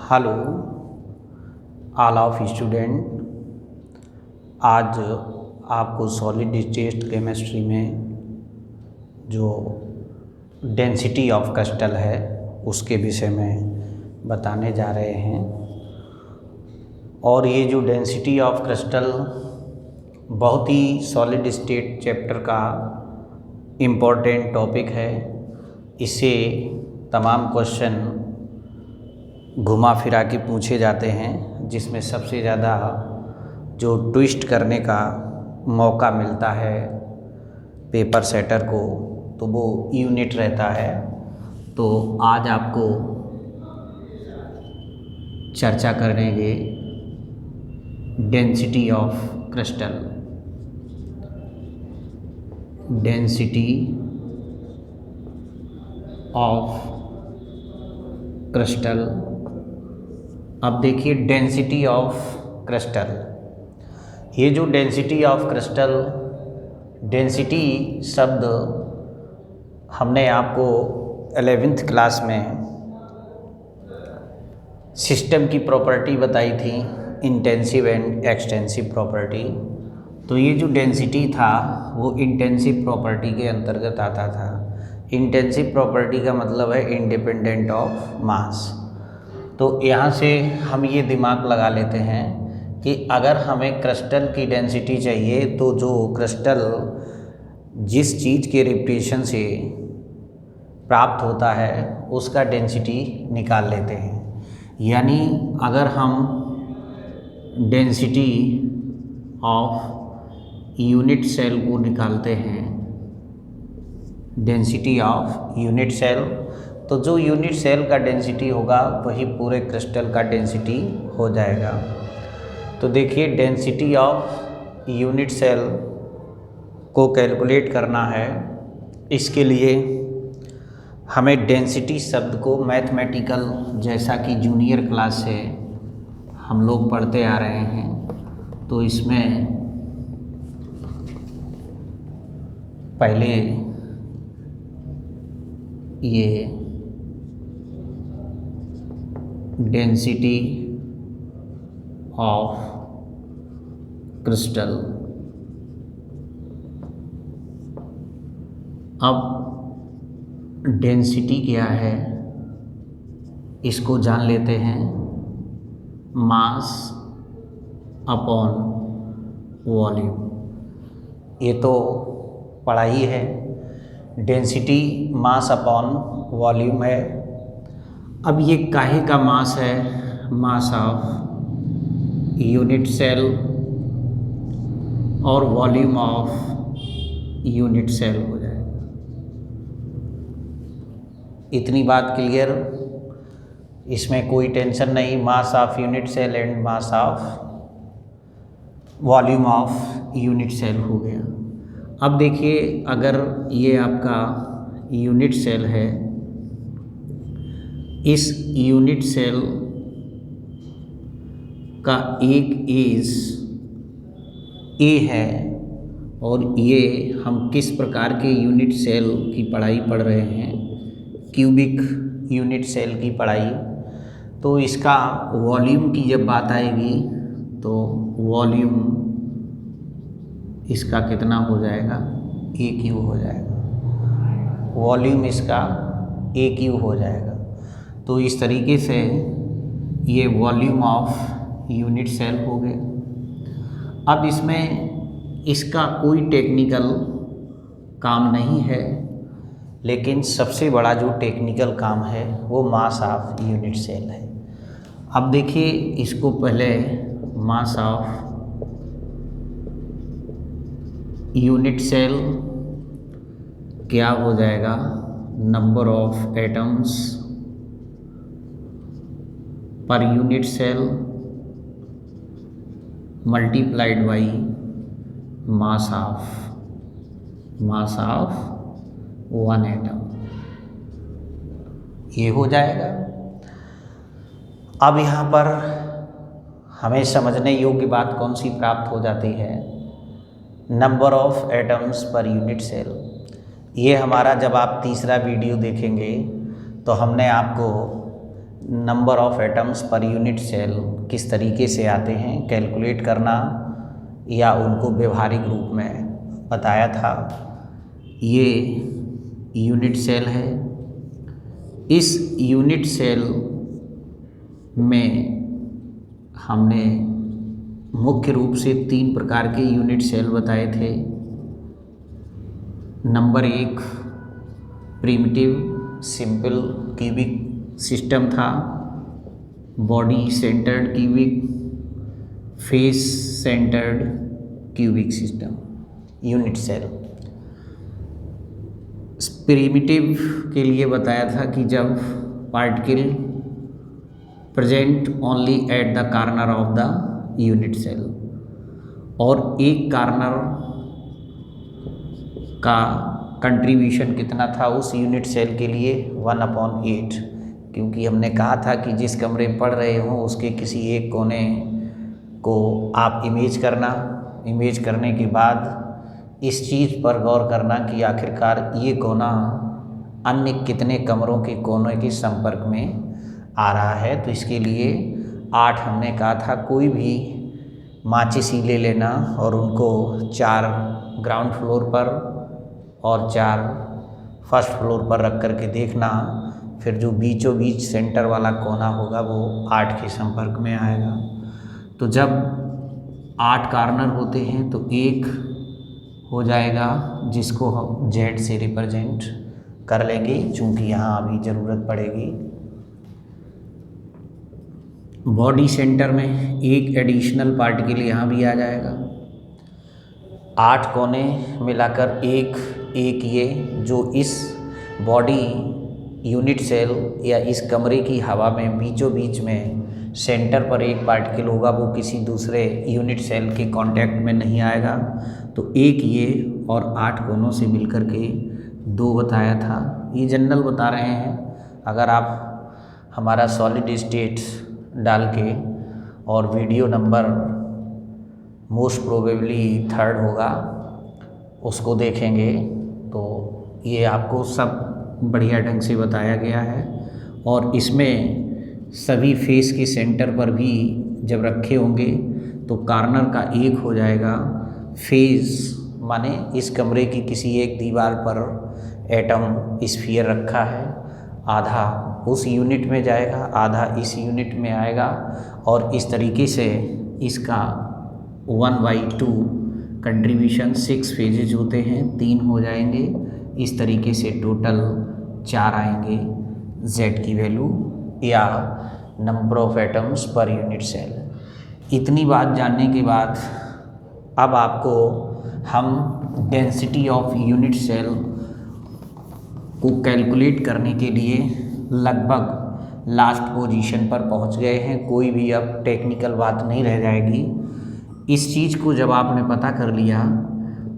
Hello all of student. आज आपको solid state chemistry में जो डेंसिटी ऑफ क्रिस्टल है उसके विषय में बताने जा रहे हैं। और ये जो डेंसिटी ऑफ क्रिस्टल बहुत ही सॉलिड स्टेट चैप्टर का इम्पोर्टेंट टॉपिक है। इससे तमाम क्वेश्चन घुमा फिरा के पूछे जाते हैं, जिसमें सबसे ज़्यादा जो ट्विस्ट करने का मौका मिलता है पेपर सेटर को तो वो यूनिट रहता है। तो आज आपको चर्चा करेंगे density of crystal. Density of crystal. अब देखिए डेंसिटी ऑफ क्रिस्टल, ये जो डेंसिटी ऑफ क्रिस्टल, डेंसिटी शब्द हमने आपको 11th क्लास में सिस्टम की प्रॉपर्टी बताई थी, इंटेंसिव एंड एक्सटेंसिव प्रॉपर्टी। तो ये जो डेंसिटी था वो इंटेंसिव प्रॉपर्टी के अंतर्गत आता था। इंटेंसिव प्रॉपर्टी का मतलब है इंडिपेंडेंट ऑफ मास। तो यहाँ से हम ये दिमाग लगा लेते हैं कि अगर हमें क्रिस्टल की डेंसिटी चाहिए तो जो क्रिस्टल जिस चीज़ के रिपीटेशन से प्राप्त होता है उसका डेंसिटी निकाल लेते हैं। यानी अगर हम डेंसिटी ऑफ यूनिट सेल को निकालते हैं, डेंसिटी ऑफ यूनिट सेल, तो जो यूनिट सेल का डेंसिटी होगा वही पूरे क्रिस्टल का डेंसिटी हो जाएगा। तो देखिए डेंसिटी ऑफ यूनिट सेल को कैलकुलेट करना है। इसके लिए हमें डेंसिटी शब्द को मैथमेटिकल, जैसा कि जूनियर क्लास से हम लोग पढ़ते आ रहे हैं, तो इसमें पहले ये डेंसिटी ऑफ क्रिस्टल। अब डेंसिटी क्या है इसको जान लेते हैं। मास अपॉन वॉल्यूम, ये तो पढ़ा ही है। डेंसिटी मास अपॉन वॉल्यूम है। अब ये काहे का मास है? मास ऑफ यूनिट सेल और वॉल्यूम ऑफ यूनिट सेल हो जाएगा। इतनी बात क्लियर, इसमें कोई टेंशन नहीं। Mass of unit cell and mass of volume of unit cell हो गया। अब देखिए अगर ये आपका यूनिट सेल है, इस यूनिट सेल का एक एज ए है, और ये हम किस प्रकार के यूनिट सेल की पढ़ाई पढ़ रहे हैं? क्यूबिक यूनिट सेल की पढ़ाई। तो इसका वॉल्यूम की जब बात आएगी तो वॉल्यूम इसका कितना हो जाएगा? ए क्यू हो जाएगा। वॉल्यूम इसका ए क्यू हो जाएगा। तो इस तरीके से ये वॉल्यूम ऑफ यूनिट सेल हो गए। अब इसमें इसका कोई टेक्निकल काम नहीं है, लेकिन सबसे बड़ा जो टेक्निकल काम है वो मास ऑफ यूनिट सेल है। अब देखिए इसको पहले मास ऑफ यूनिट सेल क्या हो जाएगा? Number of atoms per unit cell multiplied by mass of one atom, ये हो जाएगा। अब यहाँ पर हमें समझने योग्य बात कौन सी प्राप्त हो जाती है? Number of atoms per unit cell. ये हमारा जब आप तीसरा वीडियो देखेंगे तो हमने आपको number of atoms per unit cell किस तरीके से आते हैं कैलकुलेट करना या उनको व्यवहारिक रूप में बताया था। ये यूनिट सेल है। इस यूनिट सेल में हमने मुख्य रूप से 3 प्रकार के यूनिट सेल बताए थे। Number 1 primitive simple cubic system था, body centred cubic, face centred cubic system unit cell. Primitive के लिए बताया था कि जब particle present only at the corner of the unit cell और एक कॉर्नर का कंट्रीब्यूशन कितना था उस यूनिट सेल के लिए 1/8, क्योंकि हमने कहा था कि जिस कमरे में पढ़ रहे हो उसके किसी एक कोने को आप इमेज करने के बाद इस चीज़ पर गौर करना कि आखिरकार ये कोना अन्य कितने कमरों के कोने के संपर्क में आ रहा है। तो इसके लिए 8 हमने कहा था। कोई भी माचिस ही ले लेना और उनको 4 ग्राउंड फ्लोर पर और 4 फर्स्ट फ्लोर पर रख कर के देखना, फिर जो बीचों बीच सेंटर वाला कोना होगा वो 8 के संपर्क में आएगा। तो जब 8 कॉर्नर होते हैं तो एक हो जाएगा जिसको हम जेड से रिप्रेजेंट कर लेंगे, चूँकि यहाँ अभी ज़रूरत पड़ेगी। बॉडी सेंटर में एक एडिशनल पार्टिकल यहाँ भी आ जाएगा। 8 कोने मिलाकर एक ये जो इस बॉडी यूनिट सेल या इस कमरे की हवा में बीचों बीच में सेंटर पर एक पार्टिकल होगा, वो किसी दूसरे यूनिट सेल के कांटेक्ट में नहीं आएगा। तो एक ये और 8 कोनों से मिलकर के 2 बताया था। ये जनरल बता रहे हैं। अगर आप हमारा सॉलिड स्टेट डाल के और video number most probably 3rd होगा उसको देखेंगे तो ये आपको सब बढ़िया ढंग से बताया गया है। और इसमें सभी फेस के सेंटर पर भी जब रखे होंगे तो कॉर्नर का एक हो जाएगा। फेस माने इस कमरे की किसी एक दीवार पर एटम स्फीयर रखा है, आधा उस यूनिट में जाएगा, आधा इस यूनिट में आएगा और इस तरीके से इसका 1/2 कंट्रीब्यूशन 6 फेजेज होते हैं, 3 हो जाएंगे। इस तरीके से टोटल 4 आएंगे Z की वैल्यू या number of atoms per unit cell. इतनी बात जानने के बाद अब आपको हम डेंसिटी ऑफ यूनिट सेल को कैलकुलेट करने के लिए लगभग लास्ट पोजीशन पर पहुंच गए हैं। कोई भी अब टेक्निकल बात नहीं रह जाएगी। इस चीज़ को जब आपने पता कर लिया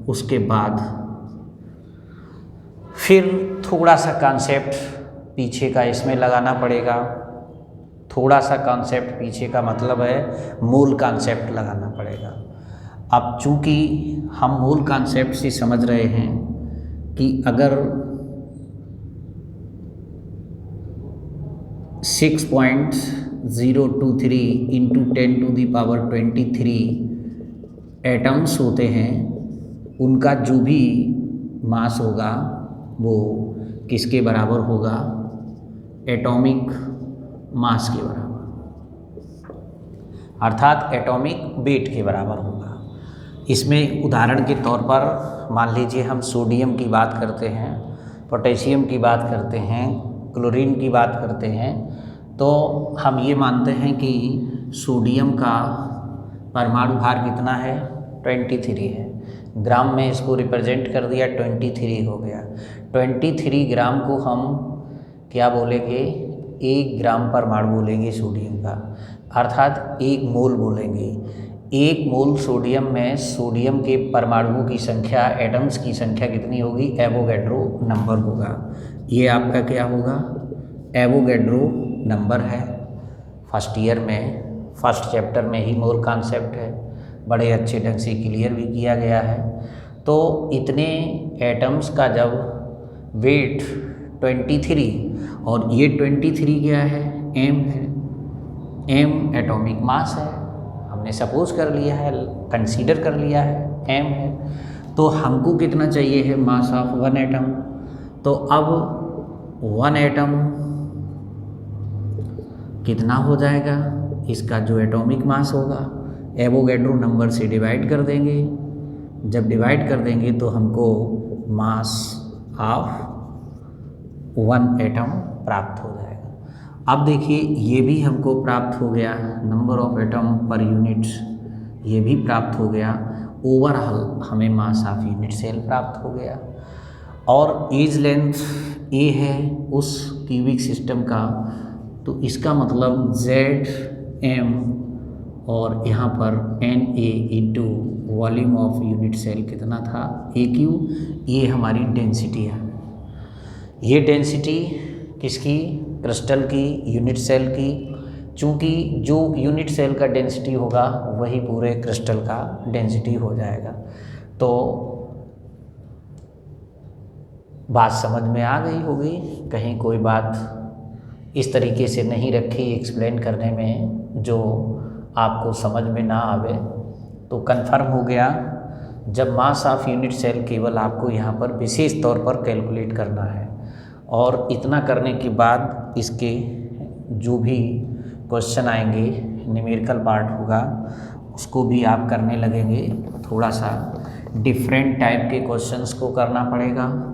उसके बाद फिर थोड़ा सा कॉन्सेप्ट पीछे का इसमें लगाना पड़ेगा। थोड़ा सा कॉन्सेप्ट पीछे का मतलब है मूल कॉन्सेप्ट लगाना पड़ेगा। अब चूँकि हम मूल कॉन्सेप्ट से समझ रहे हैं कि अगर 6.023 × 10⁻23 एटम्स होते हैं, उनका जो भी मास होगा वो किसके बराबर होगा? एटॉमिक मास के बराबर, अर्थात एटॉमिक वेट के बराबर होगा। इसमें उदाहरण के तौर पर मान लीजिए हम सोडियम की बात करते हैं, पोटेशियम की बात करते हैं, क्लोरीन की बात करते हैं, तो हम ये मानते हैं कि सोडियम का परमाणु भार कितना है? 23 है। ग्राम में इसको रिप्रेजेंट कर दिया, 23 हो गया। 23 ग्राम को हम क्या बोलेंगे? 1 ग्राम परमाणु बोलेंगे सोडियम का, अर्थात 1 मोल बोलेंगे। 1 मोल सोडियम में सोडियम के परमाणुओं की संख्या, एटम्स की संख्या कितनी होगी? एवोगैड्रो नंबर होगा। ये आपका क्या होगा? एवोगैड्रो नंबर है। फर्स्ट ईयर में फर्स्ट चैप्टर में ही मोल कॉन्सेप्ट है, बड़े अच्छे ढंग से क्लियर भी किया गया है। तो इतने एटम्स का जब वेट 23 और ये 23 क्या है? एम है, एम एटॉमिक मास है, हमने सपोज कर लिया है, कंसीडर कर लिया है एम है। तो हमको कितना चाहिए है, मास ऑफ वन एटम। तो अब वन एटम कितना हो जाएगा, इसका जो एटॉमिक मास होगा एवोगैड्रो नंबर से डिवाइड कर देंगे। जब डिवाइड कर देंगे तो हमको मास ऑफ वन एटम प्राप्त हो जाएगा। अब देखिए ये भी हमको प्राप्त हो गया, number of atom per unit ये भी प्राप्त हो गया, ओवरऑल हमें मास ऑफ यूनिट सेल प्राप्त हो गया। और एज लेंथ ए है उस क्यूबिक सिस्टम का, तो इसका मतलब जेड एम और यहाँ पर N A into volume of unit cell कितना था, ए क्यू। ये हमारी डेंसिटी है, ये डेंसिटी किसकी, क्रिस्टल की, यूनिट सेल की। चूँकि जो यूनिट सेल का डेंसिटी होगा वही पूरे क्रिस्टल का डेंसिटी हो जाएगा। तो बात समझ में आ गई होगी, कहीं कोई बात इस तरीके से नहीं रखी एक्सप्लेन करने में जो आपको समझ में ना आवे। तो कंफर्म हो गया, जब मास ऑफ यूनिट सेल केवल आपको यहाँ पर विशेष तौर पर कैलकुलेट करना है, और इतना करने के बाद इसके जो भी क्वेश्चन आएंगे, न्यूमेरिकल पार्ट होगा, उसको भी आप करने लगेंगे। थोड़ा सा डिफरेंट टाइप के क्वेश्चंस को करना पड़ेगा,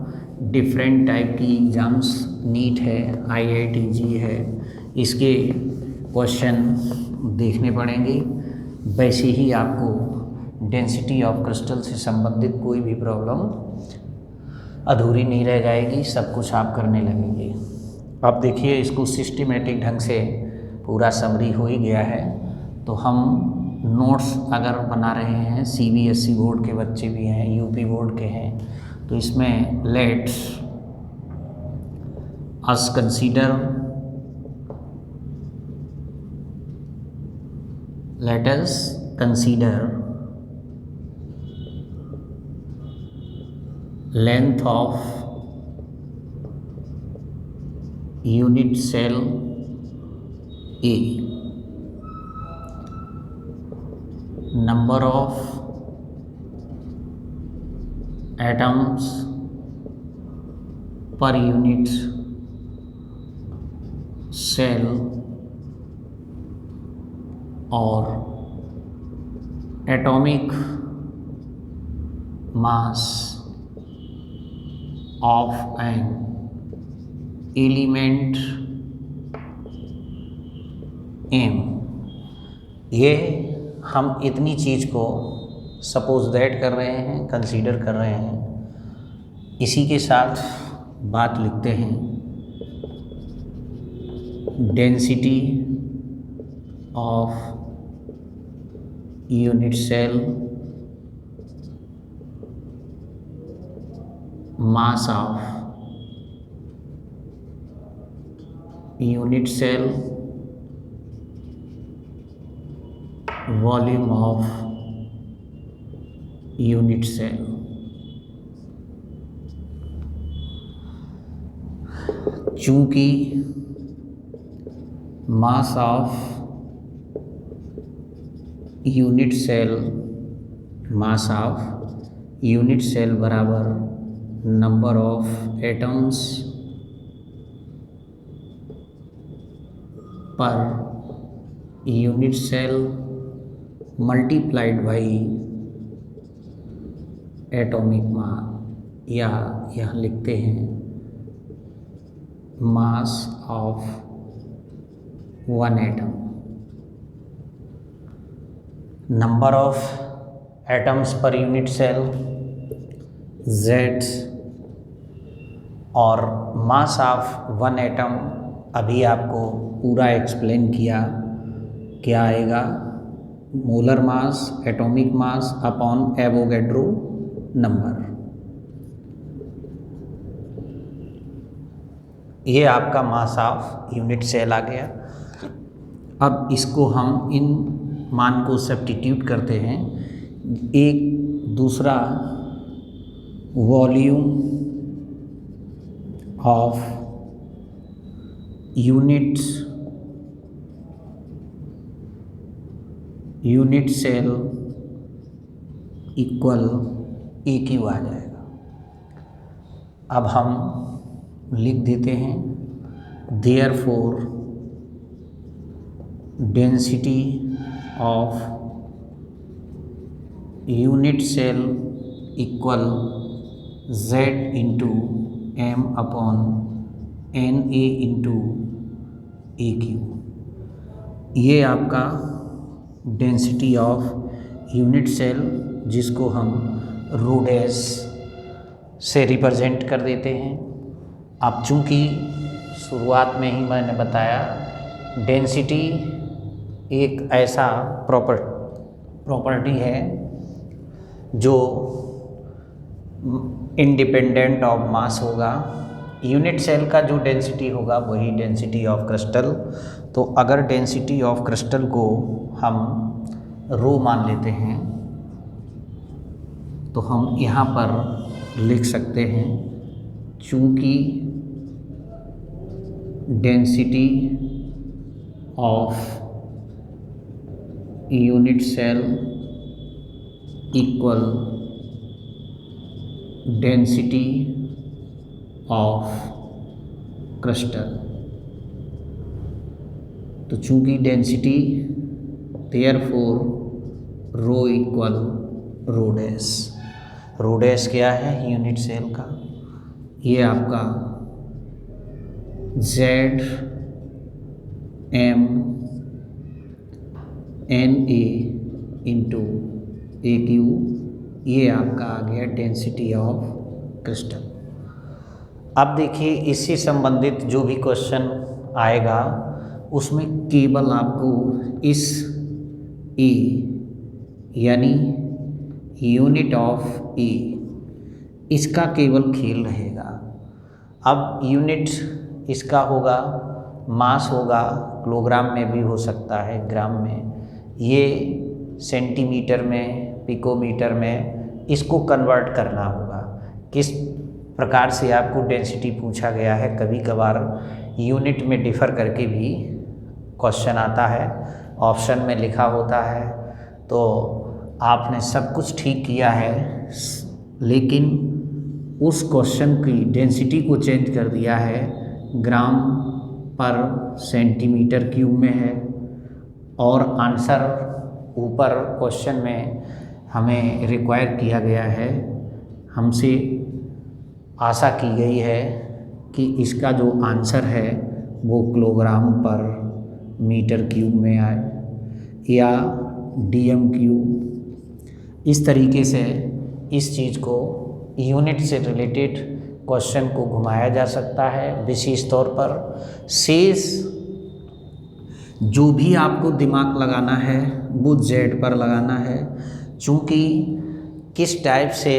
डिफरेंट टाइप की एग्ज़ाम्स, नीट है, IITG है, इसके क्वेश्चन देखने पड़ेंगे। वैसे ही आपको डेंसिटी ऑफ क्रिस्टल से संबंधित कोई भी प्रॉब्लम अधूरी नहीं रह जाएगी, सब कुछ आप करने लगेंगे। अब देखिए इसको सिस्टमेटिक ढंग से पूरा समरी हो ही गया है। तो हम नोट्स अगर बना रहे हैं, CBSE बोर्ड के बच्चे भी हैं, UP बोर्ड के हैं, तो इसमें let us consider length of unit cell A, number of atoms per unit cell और atomic mass of an element M। ये हम इतनी चीज़ को सपोज दैट कर रहे हैं, कंसीडर कर रहे हैं। इसी के साथ बात लिखते हैं, density of unit cell, mass of unit cell, volume of unit cell. चूँकि मास ऑफ यूनिट सेल बराबर number of atoms per unit cell multiplied by atomic mass, या यहाँ लिखते हैं mass of one atom. Number of atoms per unit cell Z और मास of one atom अभी आपको पूरा एक्सप्लेन किया, क्या आएगा, molar mass, atomic mass upon Avogadro number. ये आपका मास ऑफ यूनिट सेल आ गया। अब इसको हम इन मान को सब्स्टिट्यूट करते हैं। एक दूसरा volume of unit unit cell equal AQ आ जाएगा। अब हम लिख देते हैं therefore density of unit cell equal Z into M upon NA into AQ। ये आपका डेंसिटी ऑफ यूनिट सेल जिसको हम रो डैश से रिप्रेजेंट कर देते हैं। अब चूँकि शुरुआत में ही मैंने बताया डेंसिटी एक ऐसा प्रॉपर्टी है जो इंडिपेंडेंट ऑफ मास होगा। यूनिट सेल का जो डेंसिटी होगा वही डेंसिटी ऑफ क्रिस्टल। तो अगर डेंसिटी ऑफ क्रिस्टल को हम रो मान लेते हैं तो हम यहाँ पर लिख सकते हैं चूँकि density of unit cell equal density of crystal. तो चूँकि density therefore rho equal rho dash. Rho dash क्या है यूनिट सेल का? ये आपका Z M NA into AQ, ये आपका आ गया डेंसिटी ऑफ क्रिस्टल। अब देखिए इससे संबंधित जो भी क्वेश्चन आएगा उसमें केवल आपको इस A यानी यूनिट ऑफ A इसका केवल खेल रहेगा। अब यूनिट इसका होगा, मास होगा, किलोग्राम में भी हो सकता है, ग्राम में, ये सेंटीमीटर में, पिकोमीटर में, इसको कन्वर्ट करना होगा। किस प्रकार से आपको डेंसिटी पूछा गया है, कभी कभार यूनिट में डिफ़र करके भी क्वेश्चन आता है, ऑप्शन में लिखा होता है। तो आपने सब कुछ ठीक किया है, लेकिन उस क्वेश्चन की डेंसिटी को चेंज कर दिया है, ग्राम पर सेंटीमीटर क्यूब में है, और आंसर ऊपर क्वेश्चन में हमें रिक्वायर किया गया है, हमसे आशा की गई है कि इसका जो आंसर है वो किलोग्राम पर मीटर क्यूब में आए या DM क्यूब। इस तरीके से इस चीज़ को यूनिट से रिलेटेड क्वेश्चन को घुमाया जा सकता है। विशेष तौर पर शेष जो भी आपको दिमाग लगाना है वो Z पर लगाना है, चूँकि किस टाइप से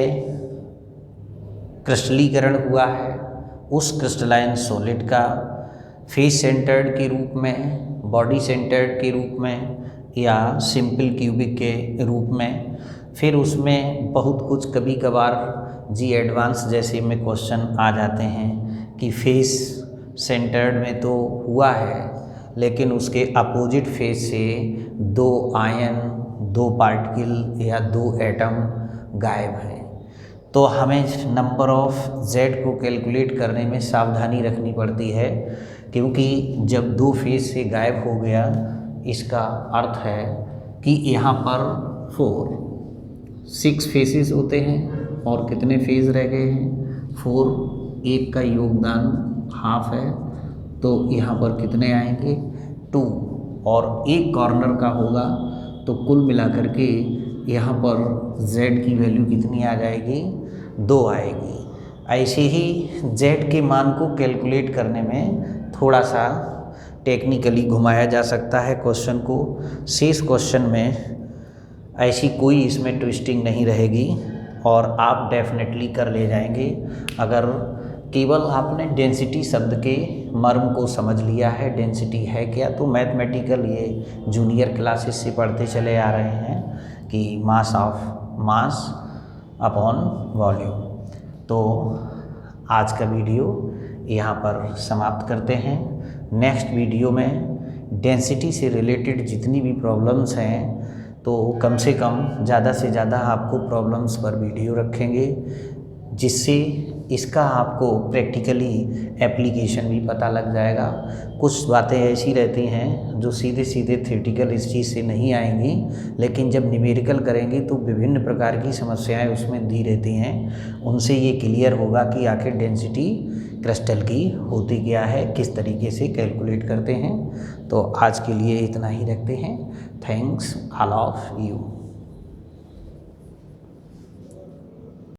क्रिस्टलीकरण हुआ है, उस क्रिस्टलाइन सॉलिड का फेस सेंटर्ड के रूप में, बॉडी सेंटर्ड के रूप में, या सिंपल क्यूबिक के रूप में। फिर उसमें बहुत कुछ कभी कभार जी एडवांस जैसे में क्वेश्चन आ जाते हैं कि फेस सेंटर्ड में तो हुआ है, लेकिन उसके अपोजिट फेस से 2 आयन, 2 पार्टिकल या 2 एटम गायब हैं। तो हमें नंबर ऑफ Z को कैलकुलेट करने में सावधानी रखनी पड़ती है, क्योंकि जब 2 फेस से गायब हो गया, इसका अर्थ है कि यहाँ पर 6 फेसेस होते हैं और कितने फेज रह गए हैं 4, एक का योगदान हाफ है, तो यहाँ पर कितने आएंगे 2, और एक कॉर्नर का होगा, तो कुल मिलाकर के यहाँ पर Z की वैल्यू कितनी आ जाएगी 2 आएगी। ऐसे ही Z के मान को कैलकुलेट करने में थोड़ा सा टेक्निकली घुमाया जा सकता है क्वेश्चन को। शेष क्वेश्चन में ऐसी कोई इसमें ट्विस्टिंग नहीं रहेगी और आप डेफिनेटली कर ले जाएंगे अगर केवल आपने डेंसिटी शब्द के मर्म को समझ लिया है। डेंसिटी है क्या, तो मैथमेटिकल ये जूनियर क्लासेस से पढ़ते चले आ रहे हैं कि मास अपॉन वॉल्यूम। तो आज का वीडियो यहाँ पर समाप्त करते हैं। नेक्स्ट वीडियो में डेंसिटी से रिलेटेड जितनी भी प्रॉब्लम्स हैं तो कम से कम ज़्यादा से ज़्यादा आपको प्रॉब्लम्स पर वीडियो रखेंगे, जिससे इसका आपको प्रैक्टिकली एप्लीकेशन भी पता लग जाएगा। कुछ बातें ऐसी रहती हैं जो सीधे सीधे थ्योरेटिकल इस चीज़ से नहीं आएंगी, लेकिन जब न्यूमेरिकल करेंगे तो विभिन्न प्रकार की समस्याएं उसमें दी रहती हैं। उनसे ये क्लियर होगा कि आखिर डेंसिटी क्रिस्टल की होती क्या है, किस तरीके से कैलकुलेट करते हैं। तो आज के लिए इतना ही रखते हैं। Thanks all of you.